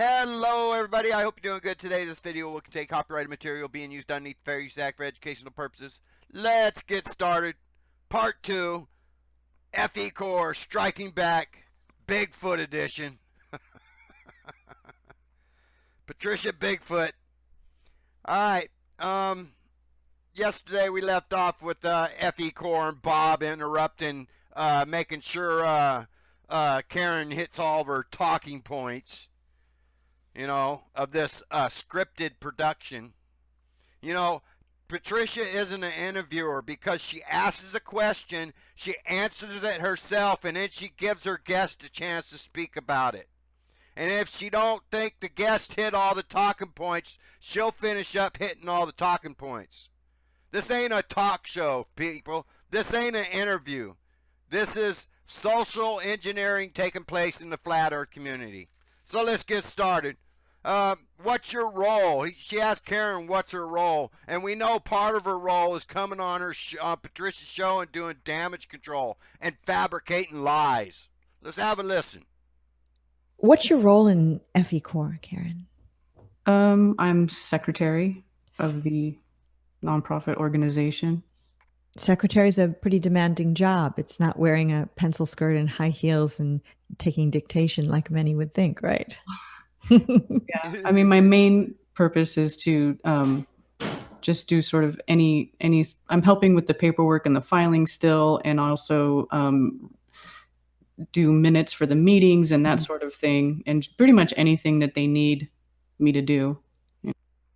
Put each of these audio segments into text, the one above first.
Hello everybody, I hope you're doing good today. This video will contain copyrighted material being used underneath the Fair Use Act for educational purposes. Let's get started. Part 2, FECORE Striking Back, Bigfoot Edition. Patricia Bigfoot. Alright, yesterday we left off with FECORE and Bob interrupting, making sure Karen hits all of her talking points, you know, of this scripted production. You know, Patricia isn't an interviewer because she asks a question, she answers it herself, and then she gives her guest a chance to speak about it. And if she don't think the guest hit all the talking points, she'll finish up hitting all the talking points. This ain't a talk show, people. This ain't an interview. This is social engineering taking place in the flat earth community. So let's get started. What's your role? She asked Karen what's her role, and we know part of her role is coming on her Patricia's show and doing damage control and fabricating lies. Let's have a listen. What's your role in FECORE, Karen? I'm secretary of the nonprofit organization. Secretary's a pretty demanding job. It's not wearing a pencil skirt and high heels and taking dictation like many would think, right? Yeah, I mean, my main purpose is to just do sort of any. I'm helping with the paperwork and the filing still, and also do minutes for the meetings and that sort of thing, and pretty much anything that they need me to do.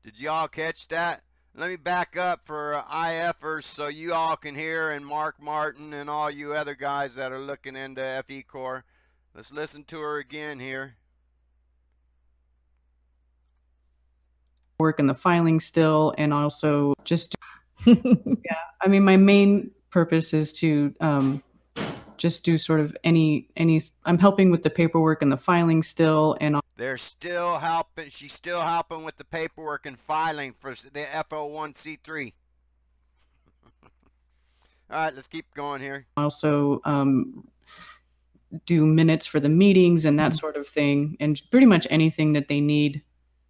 Did y'all catch that? Let me back up for IFers so you all can hear, and Mark Martin and all you other guys that are looking into FECORE. Let's listen to her again here. Work in the filing still, and also just yeah, I mean, my main purpose is to just do sort of any. I'm helping with the paperwork and the filing still, and they're still helping. She's still helping with the paperwork and filing for the FO1C3. All right, let's keep going here. Also do minutes for the meetings and that sort of thing, and pretty much anything that they need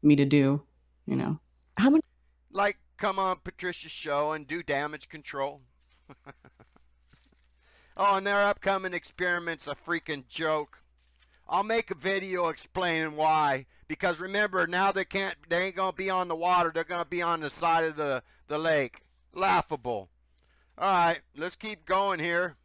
me to do, you know. How many? Like, come on Patricia's show and do damage control. Oh, and their upcoming experiment's a freaking joke. I'll make a video explaining why. Because remember, now they ain't gonna be on the water, they're gonna be on the side of the lake. Laughable. Alright, let's keep going here.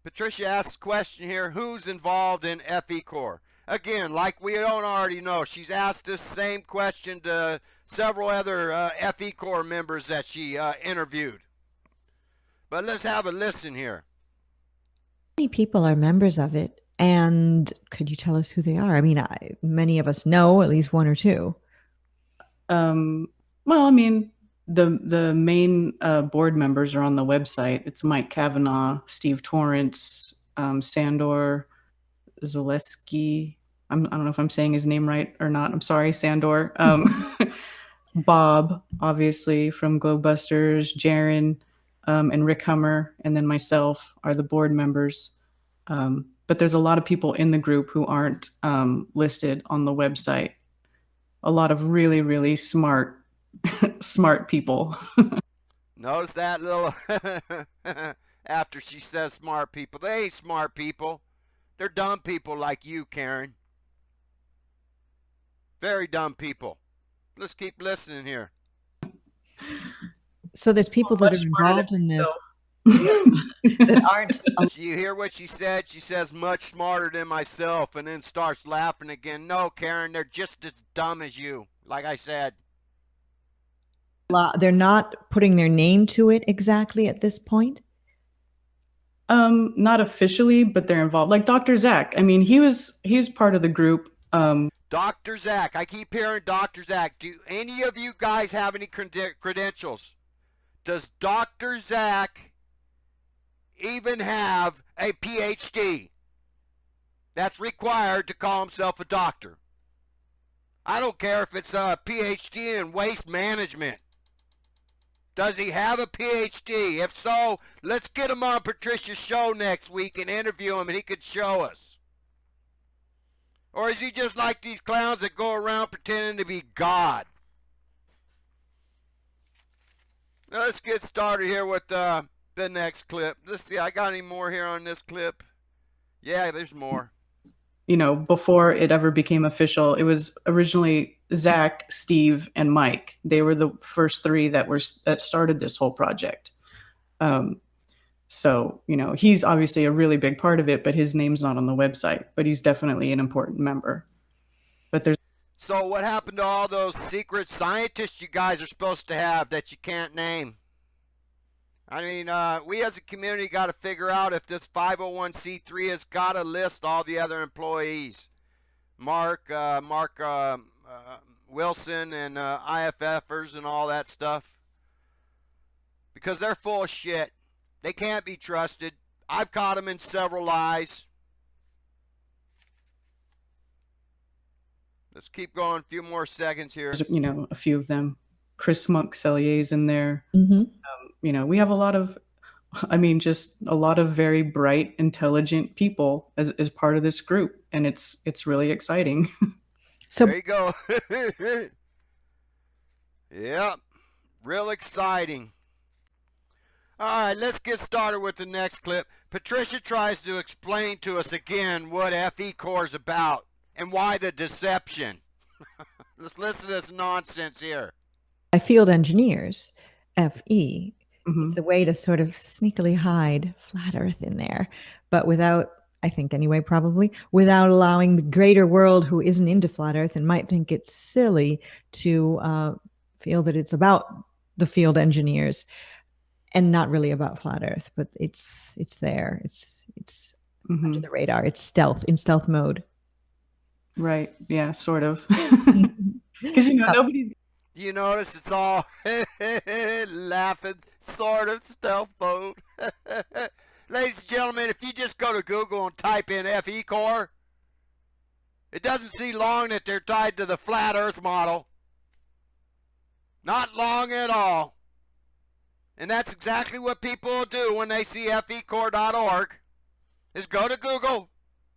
Patricia asks a question here, who's involved in FECORE? Again, like we don't already know, she's asked this same question to several other FECORE members that she interviewed. But let's have a listen here. How many people are members of it? And could you tell us who they are? I mean, many of us know at least one or two. Well, I mean, the main board members are on the website. It's Mike Kavanaugh, Steve Torrance, Sandor Zaleski. I don't know if I'm saying his name right or not. I'm sorry, Sandor. Bob, obviously, from Globebusters, Jaron, and Rick Hummer, and then myself are the board members. But there's a lot of people in the group who aren't listed on the website. A lot of really, really smart, smart people. Notice that little, after she says smart people. They ain't smart people. They're dumb people like you, Karen. Very dumb people. Let's keep listening here. So there's people that are involved in this that aren't. You hear what she said? She says much smarter than myself, and then starts laughing again. No, Karen, they're just as dumb as you, like I said. They're not putting their name to it exactly at this point? Not officially, but they're involved. Like Dr. Zach. I mean, he's part of the group. Dr. Zach. I keep hearing Dr. Zach. Do any of you guys have any credentials? Does Dr. Zach even have a PhD? That's required to call himself a doctor. I don't care if it's a PhD in waste management. Does he have a PhD? If so, let's get him on Patricia's show next week and interview him, and he could show us. Or is he just like these clowns that go around pretending to be God? Now let's get started here with the next clip. Let's see, I got any more here on this clip? Yeah, there's more. You know, before it ever became official, it was originally Zach, Steve, and Mike. They were the first three that started this whole project. So, you know, he's obviously a really big part of it, but his name's not on the website. But he's definitely an important member. But there's So what happened to all those secret scientists you guys are supposed to have that you can't name? I mean, we as a community got to figure out if this 501c3 has got to list all the other employees. Mark Wilson and IFFers and all that stuff. Because they're full of shit. They can't be trusted. I've caught them in several lies. Let's keep going. A few more seconds here. You know, a few of them. Chris Monk-Cellier's in there. Mm-hmm. You know, we have a lot of, I mean, just a lot of very bright, intelligent people as part of this group. And it's really exciting. So there you go. Yep. Real exciting. All right, let's get started with the next clip. Patricia tries to explain to us again what FECORE is about and why the deception. Let's listen to this nonsense here. by field engineers, FE. Mhm. It's a way to sort of sneakily hide flat Earth in there, but without, I think anyway, probably without allowing the greater world who isn't into flat Earth and might think it's silly to feel that it's about the field engineers and not really about flat Earth. But it's there. It's under Mhm. the radar. It's in stealth mode. Right. Yeah, sort of. Because, you know, nobody. Do you notice it's all laughing, sort of stealth mode? Ladies and gentlemen, if you just go to Google and type in FECORE, it doesn't seem long that they're tied to the flat Earth model. Not long at all. And that's exactly what people will do when they see FECORE.org, is go to Google,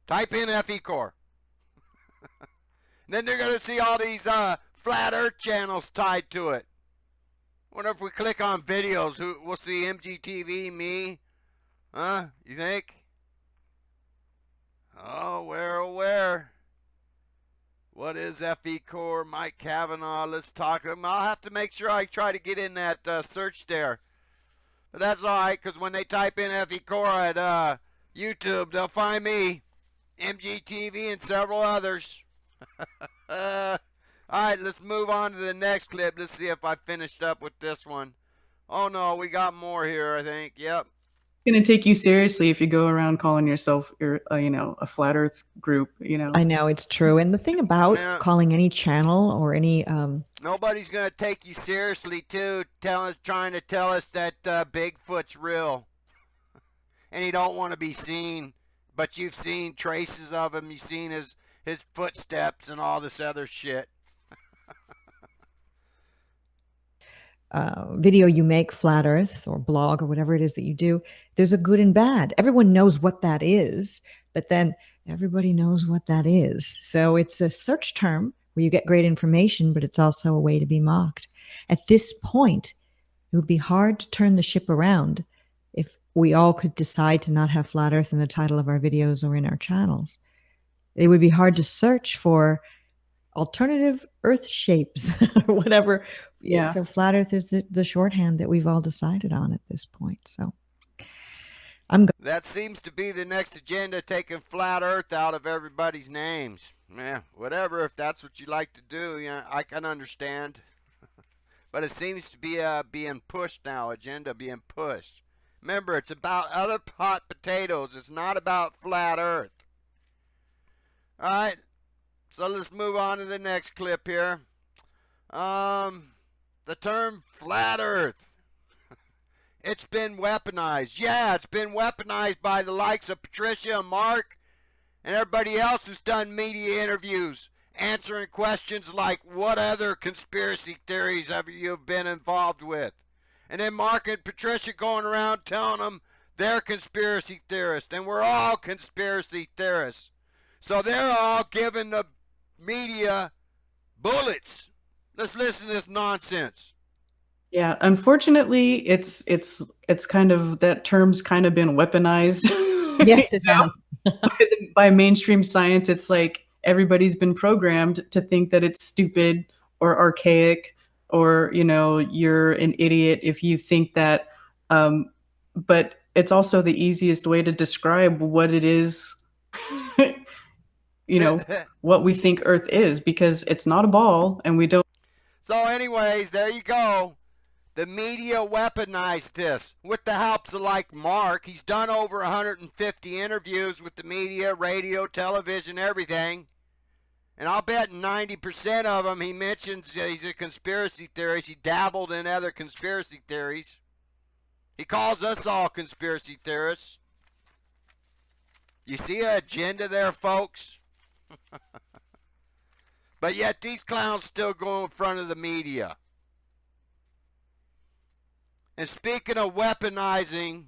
type in FECORE. Then they're going to see all these flat Earth channels tied to it. Wonder if we click on videos, we'll see MGTV, me. Huh? You think? Oh, where? What is FECORE? Mike Kavanaugh, let's talk. I'll have to make sure I try to get in that search there. But that's alright, because when they type in FECORE at YouTube, they'll find me, MGTV, and several others. Alright, let's move on to the next clip. Let's see if I finished up with this one. Oh no, we got more here, I think. Yep. It's going to take you seriously if you go around calling yourself, you know, a flat Earth group, you know. I know, it's true. And the thing about calling any channel or any nobody's gonna take you seriously too, trying to tell us that Bigfoot's real. And he don't want to be seen, but you've seen traces of him. You've seen his footsteps and all this other shit. video you make, flat Earth or blog or whatever it is that you do, there's a good and bad. Everyone knows what that is, but then everybody knows what that is. So it's a search term where you get great information, but it's also a way to be mocked. At this point, it would be hard to turn the ship around if we all could decide to not have flat Earth in the title of our videos or in our channels. It would be hard to search for alternative Earth shapes or whatever. Yeah. So flat Earth is the shorthand that we've all decided on at this point. So that seems to be the next agenda, taking flat Earth out of everybody's names. Yeah, whatever, if that's what you like to do, yeah, I can understand. But it seems to be being pushed now, agenda being pushed. Remember, it's about other hot potatoes. It's not about flat Earth. All right. So let's move on to the next clip here. The term flat Earth. It's been weaponized. Yeah, it's been weaponized by the likes of Patricia and Mark and everybody else who's done media interviews answering questions like, what other conspiracy theories have you been involved with? And then Mark and Patricia going around telling them they're conspiracy theorists, and we're all conspiracy theorists. So they're all giving the media bullets. Let's listen to this nonsense. Yeah, unfortunately, it's kind of, that term's kind of been weaponized. Yes, it has. By mainstream science. It's like everybody's been programmed to think that it's stupid or archaic, or you're an idiot if you think that. But it's also the easiest way to describe what it is. What we think Earth is, because it's not a ball, and we don't. So anyways, there you go. The media weaponized this with the help of like Mark. He's done over 150 interviews with the media, radio, television, everything. And I'll bet 90% of them he mentions he's a conspiracy theorist. He dabbled in other conspiracy theories. He calls us all conspiracy theorists. You see an agenda there, folks? But yet these clowns still go in front of the media. And speaking of weaponizing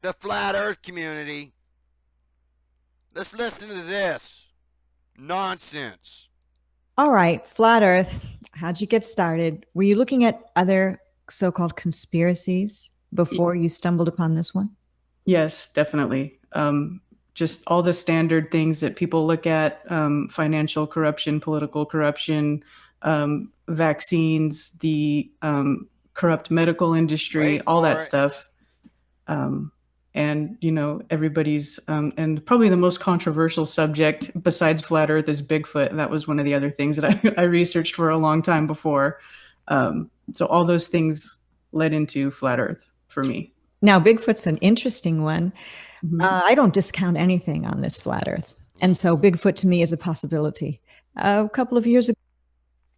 the flat earth community, let's listen to this nonsense. All right, flat earth. How'd you get started? Were you looking at other so-called conspiracies before you stumbled upon this one? Yes, definitely. Just all the standard things that people look at: financial corruption, political corruption, vaccines, the corrupt medical industry, all that stuff. And everybody's and probably the most controversial subject besides flat earth is Bigfoot. That was one of the other things that I researched for a long time before. So all those things led into flat earth for me. Now, Bigfoot's an interesting one. Mm-hmm. I don't discount anything on this flat earth. And so Bigfoot to me is a possibility. A couple of years ago.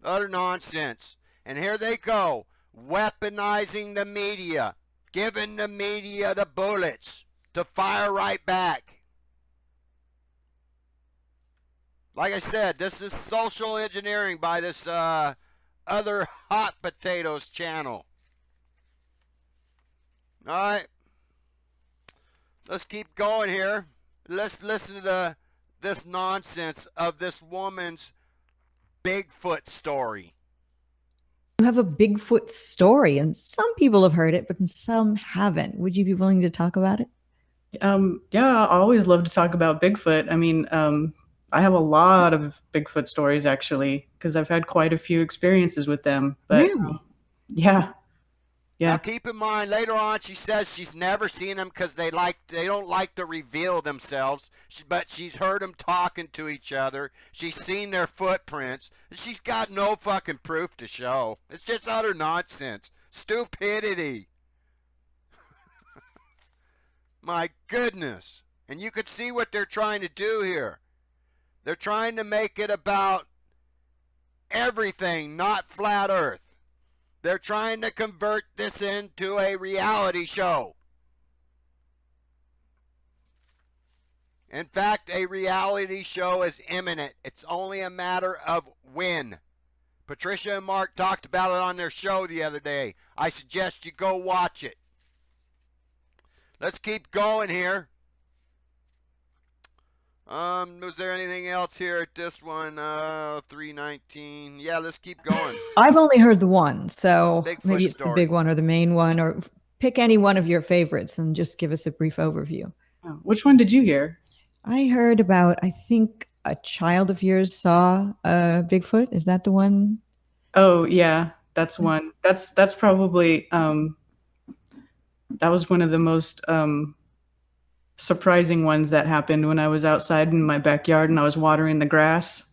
Utter nonsense. And here they go, weaponizing the media, giving the media the bullets to fire right back. Like I said, this is social engineering by this other hot potatoes channel. All right. Let's keep going here. Let's listen to this nonsense of this woman's Bigfoot story. You have a Bigfoot story, and some people have heard it, but some haven't. Would you be willing to talk about it? Yeah, I always love to talk about Bigfoot. I mean, I have a lot of Bigfoot stories, actually, because I've had quite a few experiences with them. But really? Yeah. Now keep in mind, later on she says she's never seen them because they don't like to reveal themselves. But she's heard them talking to each other. She's seen their footprints. And she's got no fucking proof to show. It's just utter nonsense. Stupidity. My goodness. And you could see what they're trying to do here. They're trying to make it about everything, not flat earth. They're trying to convert this into a reality show. In fact, a reality show is imminent. It's only a matter of when. Patricia and Mark talked about it on their show the other day. I suggest you go watch it. Let's keep going here. Was there anything else here at this one? 319. Yeah, let's keep going. I've only heard the one, so Bigfoot maybe it's story. the big one or the main one, or pick any one of your favorites and just give us a brief overview. Which one did you hear? I heard about, I think a child of yours saw a Bigfoot. Is that the one? Oh, yeah, that's one. That's probably, that was one of the most surprising ones that happened when I was outside in my backyard and I was watering the grass.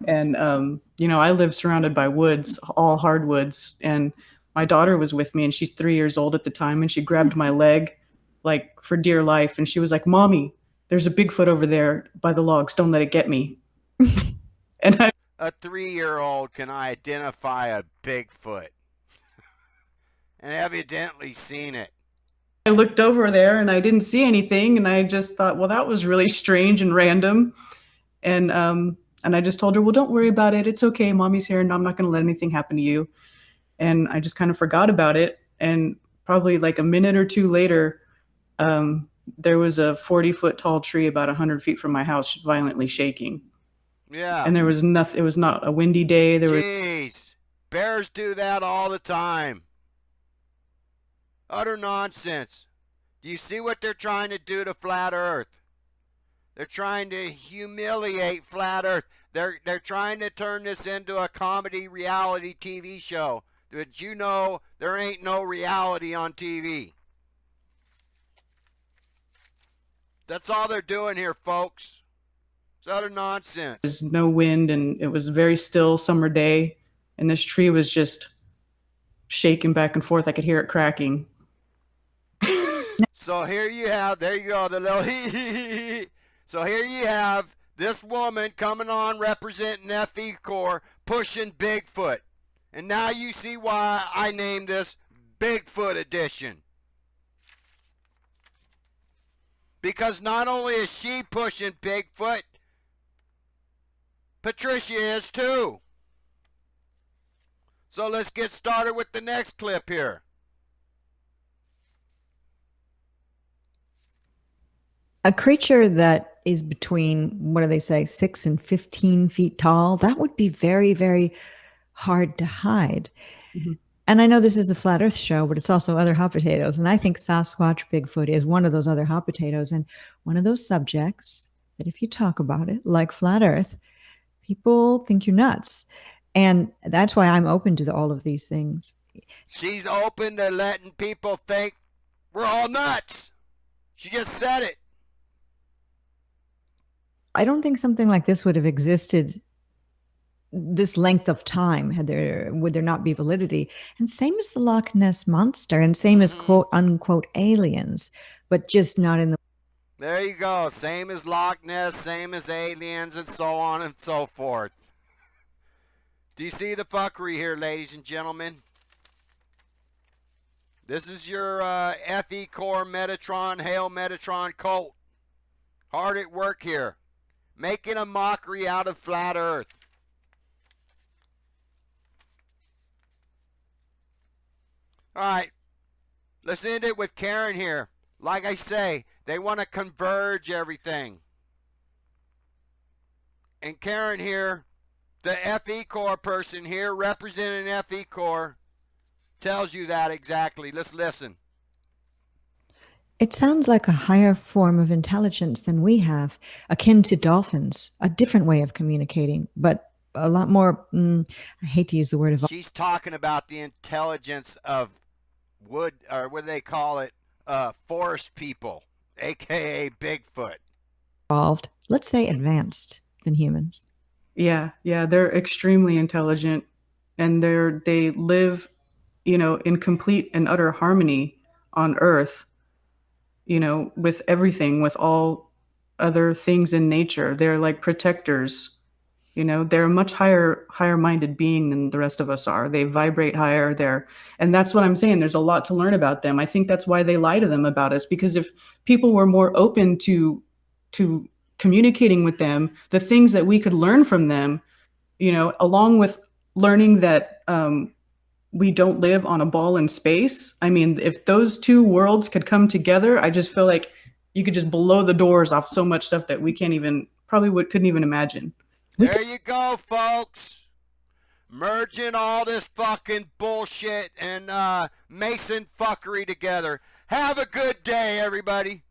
And, I live surrounded by woods, all hardwoods. And my daughter was with me, and she's 3 years old at the time. And she grabbed my leg, like, for dear life. And she was like, "Mommy, there's a Bigfoot over there by the logs. Don't let it get me." And a 3-year-old can identify a Bigfoot and evidently seen it. I looked over there and I didn't see anything, and I just thought, well, that was really strange and random. And I just told her, "Well, don't worry about it. It's okay. Mommy's here, and I'm not going to let anything happen to you." And I just kind of forgot about it. And probably like a minute or two later, there was a 40-foot tall tree about 100 feet from my house violently shaking. Yeah. And there was nothing. It was not a windy day. Jeez. Bears do that all the time. Utter nonsense. Do you see what they're trying to do to flat Earth? They're trying to humiliate flat Earth. They're trying to turn this into a comedy reality TV show. Did you know there ain't no reality on TV? That's all they're doing here, folks. It's utter nonsense. There's no wind, and it was a very still summer day, and this tree was just shaking back and forth. I could hear it cracking. So here you have, there you go, the little hee. So here you have this woman coming on representing FECORE pushing Bigfoot. And now you see why I named this Bigfoot Edition. Because not only is she pushing Bigfoot, Patricia is too. So let's get started with the next clip here. A creature that is between, what do they say, 6 and 15 feet tall, that would be very, very hard to hide. Mm-hmm. And I know this is a flat earth show, but it's also other hot potatoes. And I think Sasquatch Bigfoot is one of those other hot potatoes, and one of those subjects that if you talk about it, like flat earth, people think you're nuts. And that's why I'm open to all of these things. She's open to letting people think we're all nuts. She just said it. I don't think something like this would have existed this length of time would there not be validity. And same as the Loch Ness Monster, and same as quote unquote aliens, but just not in the. There you go. Same as Loch Ness, same as aliens, and so on and so forth. Do you see the fuckery here, ladies and gentlemen? This is your FECORE Metatron, Hail Metatron cult. Hard at work here. Making a mockery out of flat earth. Alright, let's end it with Karen here. Like I say, they want to converge everything. And Karen here, the FECORE person here representing FECORE, tells you that exactly. Let's listen. It sounds like a higher form of intelligence than we have, akin to dolphins, a different way of communicating, but a lot more, I hate to use the word. She's talking about the intelligence of wood, or what do they call it, forest people, aka Bigfoot. Evolved, let's say advanced than humans. Yeah, they're extremely intelligent, and they live, in complete and utter harmony on Earth, with everything, with all other things in nature. They're like protectors. They're a much higher minded being than the rest of us are. They vibrate higher. And that's what I'm saying. There's a lot to learn about them. I think that's why they lie to them about us, because if people were more open to communicating with them, the things that we could learn from them, along with learning that we don't live on a ball in space. I mean, if those two worlds could come together, I just feel like you could just blow the doors off so much stuff that we couldn't even imagine. There you go, folks. Merging all this fucking bullshit and Mason fuckery together. Have a good day, everybody.